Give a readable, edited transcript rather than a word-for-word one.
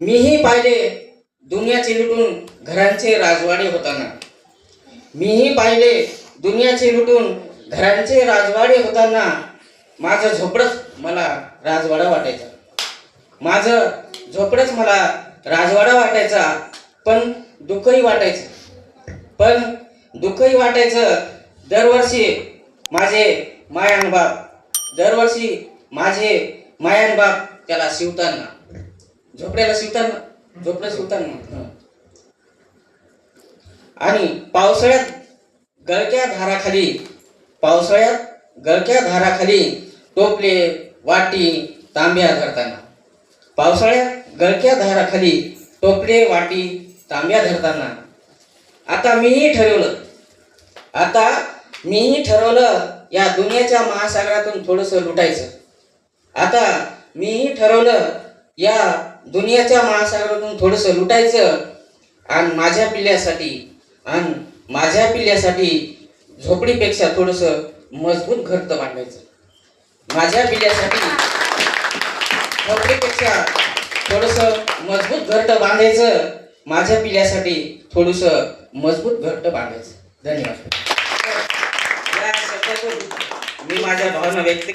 मीही पाहिले दुनियाचे लुटून घरांचे राजवाडे होताना. मीही पाहिले दुनियाचे लुटून घरांचे राजवाडे होताना. माझं झोपडंच मला राजवाडा वाटायचा. माझं झोपडंच मला राजवाडा वाटायचा. पण दुःखही वाटायचं. दरवर्षी माझे मायान बाप त्याला शिवताना, झोपड्याला शिवताना. आणि पावसाळ्यात गळक्या धाराखाली टोपले वाटी तांब्या धरताना. पावसाळ्यात गळक्या धाराखाली टोपले वाटी तांब्या धरताना. आता मीही ठरवलं या दुनियाच्या महासागरातून थोडंसं लुटायचं. आणि माझ्या पिल्ल्यासाठी झोपडीपेक्षा थोडंसं मजबूत घरट बांधायचं. माझ्या पिल्ल्यासाठी झोपडीपेक्षा थोडंसं मजबूत घरट बांधायचं. धन्यवाद. या शब्दातून मी माझ्या भावना व्यक्त